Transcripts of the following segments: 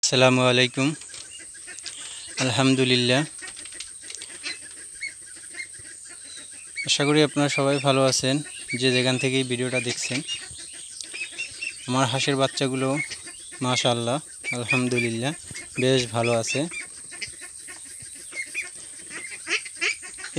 আসসালামু আলাইকুম। আলহামদুলিল্লাহ, আশা করি আপনারা সবাই ভালো আছেন। যে যেখান থেকেই ভিডিওটা দেখছেন, আমার হাঁসের বাচ্চাগুলো মাশাআল্লাহ আলহামদুলিল্লাহ বেশ ভালো আছে।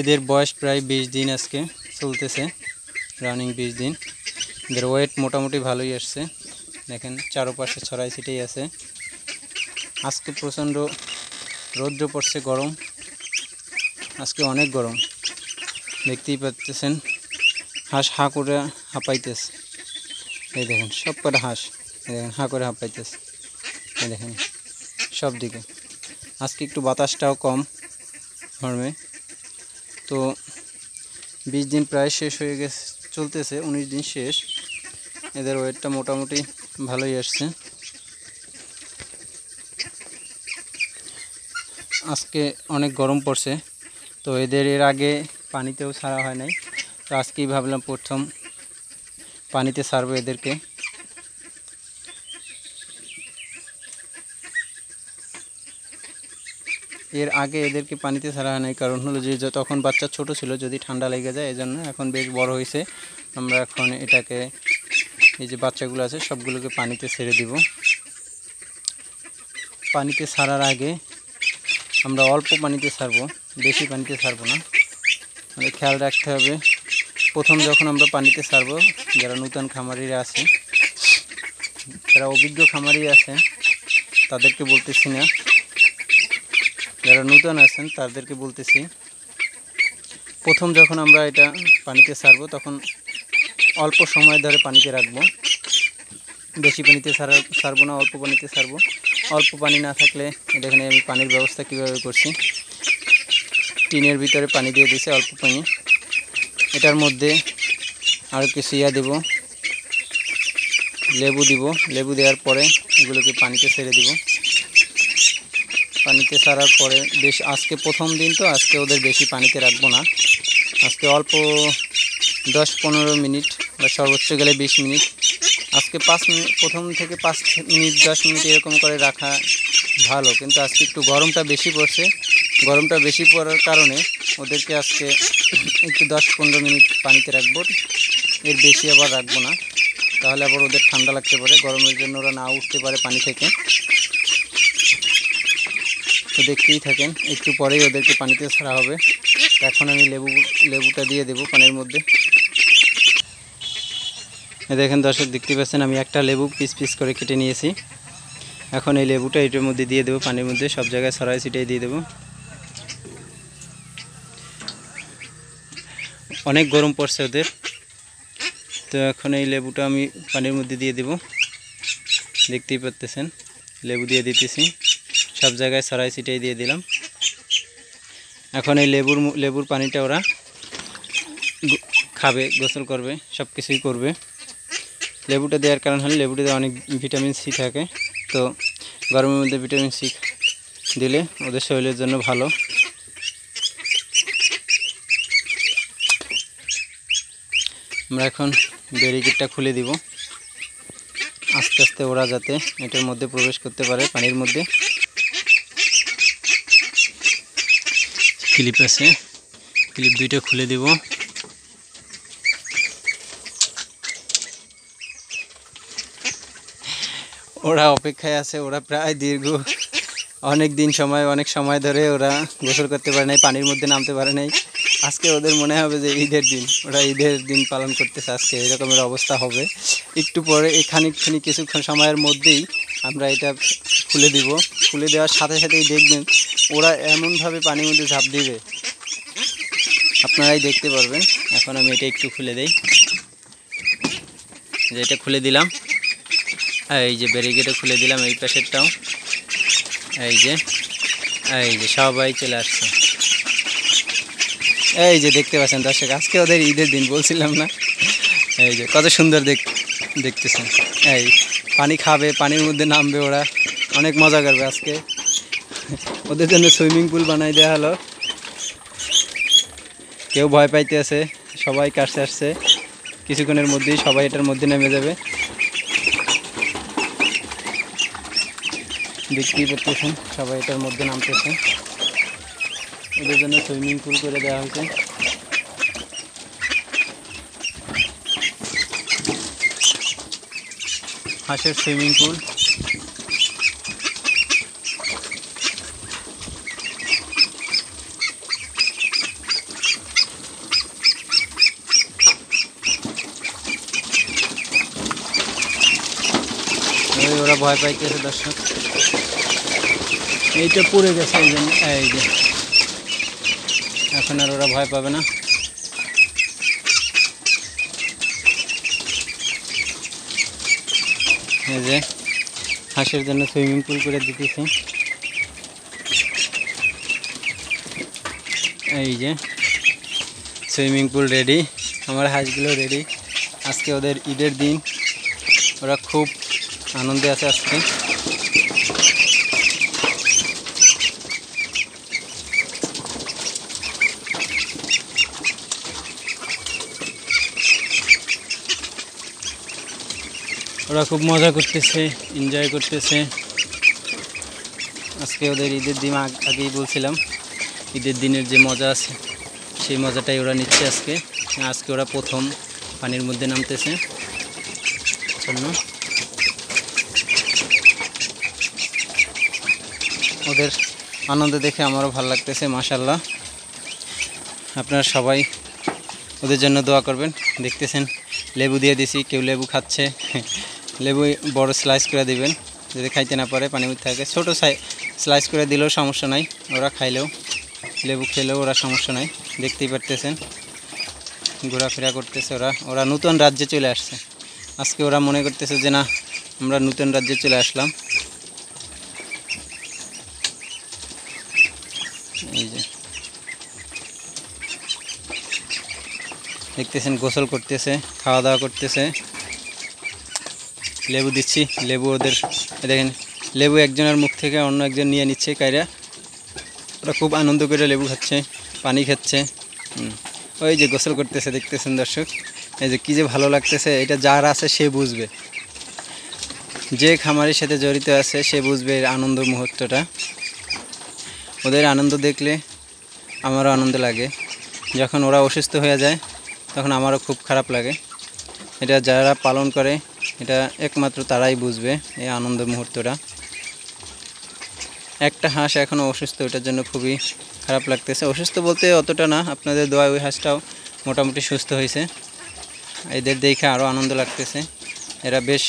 এদের বয়স প্রায় 20 দিন আজকে চলতেছে, রানিং 20 দিন। এদের ওয়েট মোটামুটি ভালোই আসছে। দেখেন চারপাশে ছড়াই ছিটেই আছে। আজকে প্রচণ্ড রৌদ্র পড়ছে, গরম, আজকে অনেক গরম, দেখতেই পাচ্ছেন। হাঁস হাঁ করে হাঁপাইতেছে, এই দেখেন সব কটা হাঁস, এই দেখেন হাঁ করে হাঁপাইতেছে, এই দেখেন সব দিকে। আজকে একটু বাতাসটাও কম গরমে। তো 20 দিন প্রায় শেষ হয়ে গেছে, চলতেছে 19 দিন শেষ। এদের ওয়েটটা মোটামুটি ভালোই আসছে। আজকে অনেক গরম পড়ছে, তো এদের এর আগে পানিতেও ছাড়া হয় নাই। তো আজকেই ভাবলাম প্রথম পানিতে ছাড়বো এদেরকে। এর আগে এদেরকে পানিতে ছাড়া হয় নাই, কারণ হলো যে তখন বাচ্চা ছোট ছিল, যদি ঠান্ডা লেগে যায়, এই জন্য। এখন বেশ বড় হয়েছে, আমরা এখন এটাকে, এই যে বাচ্চাগুলো আছে সবগুলোকে পানিতে ছেড়ে দিব। পানিতে ছাড়ার আগে আমরা অল্প পানিতে ছাড়বো, বেশি পানিতে ছাড়বো না। আমাদের খেয়াল রাখতে হবে, প্রথম যখন আমরা পানিতে ছাড়বো, যারা নূতন খামারিরা আছে, যারা অভিজ্ঞ খামারি আছে তাদেরকে বলতেছি না, যারা নূতন আছেন তাদেরকে বলতেছি, প্রথম যখন আমরা এটা পানিতে ছাড়বো তখন অল্প সময় ধরে পানিতে রাখবো। বেশি পানিতে ছাড়বো না, অল্প পানিতে ছাড়বো। অল্প পানি না থাকলে দেখেন আমি পানির ব্যবস্থা কীভাবে করছি। টিনের ভিতরে পানি দিয়ে দিয়েছি, অল্প পানি। এটার মধ্যে আরও কিছু দেব, লেবু দিব। লেবু দেওয়ার পরে এগুলোকে পানিতে ছেড়ে দিব। পানিতে ছাড়ার পরে আজকে প্রথম দিন, তো আজকে ওদের বেশি পানিতে রাখবো না। আজকে অল্প 10-15 মিনিট বা সর্বোচ্চ গেলে 20 মিনিট। আজকে 5 মিনিট, প্রথম থেকে 5 মিনিট 10 মিনিট এরকম করে রাখা ভালো। কিন্তু আজকে একটু গরমটা বেশি পড়ছে, গরমটা বেশি পড়ার কারণে ওদেরকে আজকে একটু 10-15 মিনিট পানিতে রাখবো, এর বেশি আবার রাখবো না। তাহলে আবার ওদের ঠান্ডা লাগতে পারে, গরমের জন্য ওরা না উঠতে পারে পানি থেকে। তো দেখতেই থাকেন, একটু পরেই ওদেরকে পানিতে ছাড়া হবে। এখন আমি লেবুটা দিয়ে দেব পানির মধ্যে। দেখেন দর্শক, দেখতে পাচ্ছেন আমি একটা লেবু পিস পিস করে কেটে নিয়েছি। এখন এই লেবুটা এটার মধ্যে দিয়ে দেবো, পানির মধ্যে সব জায়গায় ছড়াই ছিটিয়ে দিয়ে দেবো। অনেক গরম পড়ছে ওদের, তো এখন এই লেবুটা আমি পানির মধ্যে দিয়ে দেব। দেখতেই পাচ্ছেন লেবু দিয়ে দিতেছি, সব জায়গায় ছড়াই ছিটিয়ে দিয়ে দিলাম। এখন এই লেবুর পানিটা ওরা খাবে, গোসল করবে, সব কিছুই করবে। লেবুটা দেওয়ার কারণ হলে লেবুটাতে অনেক ভিটামিন সি থাকে, তো গরমের মধ্যে ভিটামিন সি দিলে ওদের শরীরের জন্য ভালো। আমরা এখন ব্যারিকেডটা খুলে দিব, আস্তে আস্তে ওরা যাতে এটার মধ্যে প্রবেশ করতে পারে, পানির মধ্যে। ক্লিপ আছে, ক্লিপ দুইটা খুলে দিব। ওরা অপেক্ষায় আছে, ওরা প্রায় অনেক সময় ধরে ওরা গোসল করতে পারে নাই, পানির মধ্যে নামতে পারে নাই। আজকে ওদের মনে হবে যে ঈদের দিন, ওরা ঈদের দিন পালন করতেছে আজকে, এরকমের অবস্থা হবে। একটু পরে খানিকখানি কিছুক্ষণ সময়ের মধ্যেই আমরা এটা খুলে দিব। খুলে দেওয়ার সাথে সাথেই দেখবেন ওরা এমনভাবে পানির মধ্যে ঝাঁপ দিবে, আপনারাই দেখতে পারবেন। এখন আমি এটা একটু খুলে দেই, যে এটা খুলে দিলাম, এই যে ব্যারিকেডও খুলে দিলাম, এই পাশেরটাও। এই যে সবাই চলে আসছে। এই যে দেখতে পাচ্ছেন দর্শক, আজকে ওদের ঈদের দিন, বলছিলাম না? এই যে কত সুন্দর দেখতেছেন। এই পানি খাবে, পানির মধ্যে নামবে, ওরা অনেক মজা করবে আজকে। ওদের জন্য সুইমিং পুল বানাই দেওয়া হলো। কেউ ভয় পাইতে আছে, সবাই কাছে আসছে, কিছুক্ষণের মধ্যেই সবাই এটার মধ্যে নেমে যাবে। দেখতেই পাচ্ছেন সবাই এটার মধ্যে নামতেছে। ওদের জন্য সুইমিং পুল করে দেওয়া হয়েছে। হাঁসের সুইমিং পুল। ওরা ভয় পাইতেছে দর্শক, এইটা পড়ে গেছে এই জন্য, এই যে এখন আর ওরা ভয় পাবে না। এই যে হাঁসের জন্য সুইমিং পুল করে দিতেছি। এই যে সুইমিং পুল রেডি, আমার হাঁসগুলো রেডি। আজকে ওদের ঈদের দিন, ওরা খুব আনন্দে আছে আজকে। ওরা খুব মজা করতেছে, এনজয় করতেছে। আজকে ওদের ঈদের দিন, আগেই বলছিলাম ঈদের দিনের যে মজা আছে সেই মজাটাই ওরা নিচ্ছে আজকে। আজকে ওরা প্রথম পানির মধ্যে নামতেছে জন্য ওদের আনন্দ দেখে আমারও ভালো লাগতেছে। মাশাআল্লাহ, আপনারা সবাই ওদের জন্য দোয়া করবেন। দেখতেছেন লেবু দিয়ে দিছি, কেউ লেবু খাচ্ছে, লেবু বড় স্লাইস করে দিবেন যদি খাইতে না পারে, পানির মধ্যে থাকে। ছোটো স্লাইস করে দিলেও সমস্যা নাই, ওরা খাইলেও, লেবু খেলেও ওরা সমস্যা নাই। দেখতেই পারতেছেন ঘোরাফেরা করতেছে ওরা। ওরা নতুন রাজ্যে চলে আসছে আজকে। ওরা মনে করতেছে যে না, আমরা নতুন রাজ্যে চলে আসলাম। এই যে দেখতেছেন গোসল করতেছে, খাওয়া দাওয়া করতেছে। লেবু দিচ্ছি, লেবু ওদের দেখেন, লেবু একজনের মুখ থেকে অন্য একজন নিয়ে নিচ্ছে কাইরা। ওরা খুব আনন্দ করে লেবু খাচ্ছে, পানি খাচ্ছে। ওই যে গোসল করতেছে, দেখতেছেন দর্শক। এই যে কী যে ভালো লাগতেছে, এটা যার আছে সে বুঝবে, যে খামারের সাথে জড়িত আছে সে বুঝবে এর আনন্দ মুহূর্তটা। ওদের আনন্দ দেখলে আমারও আনন্দ লাগে। যখন ওরা অসুস্থ হয়ে যায় তখন আমারও খুব খারাপ লাগে। এটা যারা পালন করে এটা একমাত্র তারাই বুঝবে এই আনন্দ মুহূর্তটা। একটা হাঁস এখনও অসুস্থ, ওটার জন্য খুবই খারাপ লাগতেছে। অসুস্থ বলতে অতটা না, আপনাদের দোয়ায় ওই হাঁসটাও মোটামুটি সুস্থ হয়েছে। এদের দেখে আরও আনন্দ লাগতেছে, এরা বেশ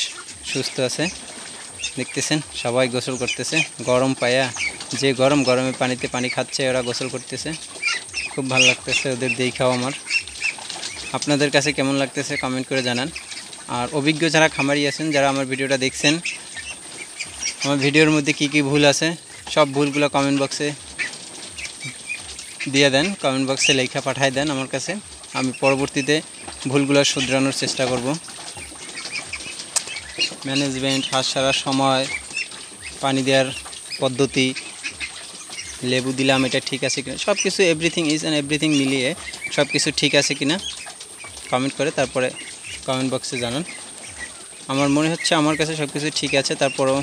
সুস্থ আছে। দেখতেছেন সবাই গোসল করতেছে, গরম পায়া যে গরমে পানিতে পানি খাচ্ছে, ওরা গোসল করতেছে। খুব ভালো লাগতেছে ওদের দেখাও আমার। আপনাদের কাছে কেমন লাগতেছে কমেন্ট করে জানান। আর অভিজ্ঞ যারা খামারি আছেন, যারা আমার ভিডিওটা দেখছেন, আমার ভিডিওর মধ্যে কি কি ভুল আছে সব ভুলগুলো কমেন্ট বক্সে দিয়ে দেন, কমেন্ট বক্সে লেখা পাঠায় দেন আমার কাছে। আমি পরবর্তীতে ভুলগুলো শুধরানোর চেষ্টা করব। ম্যানেজমেন্ট, হাঁস ছাড়ার সময়, পানি দেওয়ার পদ্ধতি, লেবু দিলাম এটা ঠিক আছে কিনা, সব কিছু এভরিথিং ইজ অ্যান্ড এভরিথিং মিলিয়ে সব কিছু ঠিক আছে কিনা কমেন্ট করে তারপরে কমেন্ট বক্সে জানান। আমার মনে হচ্ছে আমার কাছে সব কিছু ঠিক আছে, তারপরেও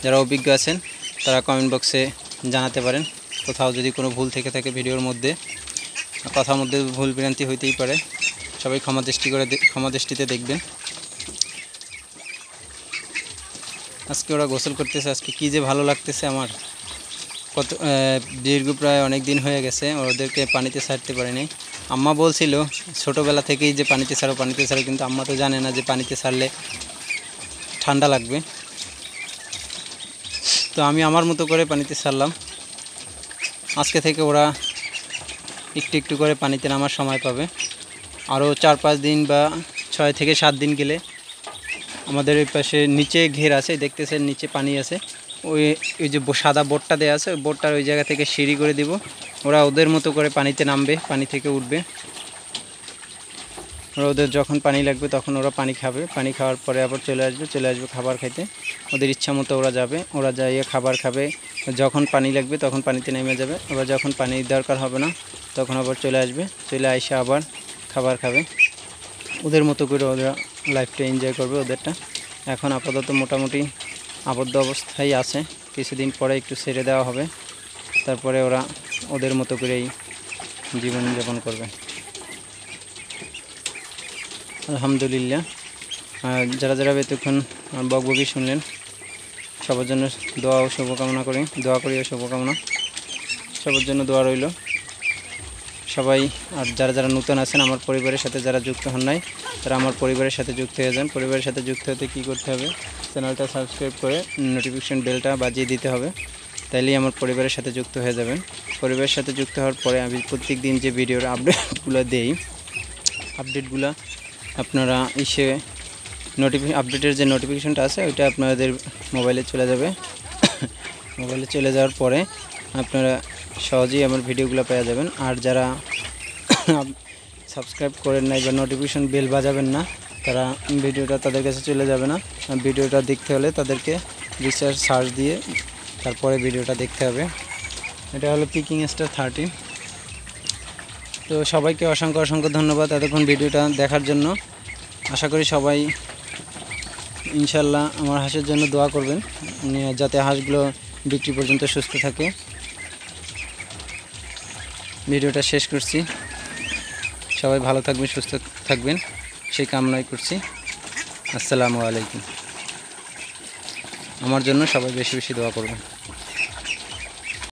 যারা অভিজ্ঞ আছেন তারা কমেন্ট বক্সে জানাতে পারেন। কোথাও যদি কোনো ভুল থেকে থাকে ভিডিওর মধ্যে, কথার মধ্যে ভুল ভ্রান্তি হইতেই পারে, সবাই ক্ষমা দৃষ্টিতে দেখবেন। আজকে ওরা গোসল করতেছে, আজকে কী যে ভালো লাগতেছে আমার। কত দীর্ঘ প্রায় অনেক দিন হয়ে গেছে ওদেরকে পানিতে ছাড়তে পারিনি। আম্মা বলছিল ছোটোবেলা থেকেই যে পানিতে ছাড়ো, কিন্তু আম্মা তো জানে না যে পানিতে ছাড়লে ঠান্ডা লাগবে। তো আমি আমার মতো করে পানিতে ছাড়লাম। আজকে থেকে ওরা একটু একটু করে পানিতে নামার সময় পাবে। আরও 4-5 দিন বা 6 থেকে 7 দিন গেলে আমাদের ওই পাশে নিচে ঘের আছে, দেখতেছেন নিচে পানি আছে, ওই যে সাদা বোটটা দেওয়া আছে, ওই বোটটার ওই জায়গা থেকে সিঁড়ি করে দিব। ওরা ওদের মতো করে পানিতে নামবে, পানি থেকে উঠবে। ওরা ওদের যখন পানি লাগবে তখন ওরা পানি খাবে, পানি খাওয়ার পরে আবার চলে আসবে খাবার খাইতে। ওদের ইচ্ছা মতো ওরা যাবে, ওরা যাইয়ে খাবার খাবে। যখন পানি লাগবে তখন পানিতে নেমে যাবে, আবার যখন পানির দরকার হবে না তখন আবার চলে আসবে, চলে এসে আবার খাবার খাবে। ওদের মতো করে ওরা লাইফটা এনজয় করবে ওদেরটা। এখন আপাতত মোটামুটি আবদ্ধ অবস্থায় আছে। কিছুদিন পরে একটু ছেড়ে দেওয়া হবে, তারপরে ওরা ওদের মতো করেই জীবনযাপন করবে। আলহামদুলিল্লাহ। যারা যারা এতক্ষণ বকবকি শুনলেন সবার জন্য দোয়া ও শুভকামনা করি, দোয়া করি ও শুভকামনা সবার জন্য দোয়া রইল সবাই। আর যারা যারা নতুন আছেন আমার পরিবারের সাথে যারা যুক্ত হন নাই তারা আমার পরিবারের সাথে যুক্ত হয়ে যান। পরিবারের সাথে যুক্ত হতে কী করতে হবে, চ্যানেলটা সাবস্ক্রাইব করে নোটিফিকেশন বেলটা বাজিয়ে দিতে হবে, তাইলেই আমার পরিবারের সাথে যুক্ত হয়ে যাবেন। পরিবারের সাথে যুক্ত হওয়ার পরে আমি প্রত্যেক দিন যে ভিডিওর আপডেটগুলো দেই, আপডেটগুলো আপনারা আপডেটের যে নোটিফিকেশনটা আছে ওইটা আপনাদের মোবাইলে চলে যাবে। মোবাইলে চলে যাওয়ার পরে আপনারা সহজেই আমার ভিডিওগুলো পেয়ে যাবেন। আর যারা সাবস্ক্রাইব করেন নাই বা নোটিফিকেশন বেল বাজাবেন না, তারা ভিডিওটা তাদের কাছে চলে যাবে না। ভিডিওটা দেখতে হলে তাদেরকে রিসার্চ সার্চ দিয়ে তারপরে ভিডিওটা দেখতে হবে। এটা হলো পিকিং স্টার 13। তো সবাইকে অসংখ্য অসংখ্য ধন্যবাদ এতক্ষণ ভিডিওটা দেখার জন্য। আশা করি সবাই ইনশাল্লাহ আমার হাঁসের জন্য দোয়া করবেন, যাতে হাঁসগুলো বিক্রি পর্যন্ত সুস্থ থাকে। ভিডিওটা শেষ করছি, সবাই ভালো থাকবেন, সুস্থ থাকবেন সেই কামনাই করছি। আসসালামু আলাইকুম। আমার জন্য সবাই বেশি বেশি দোয়া করবেন।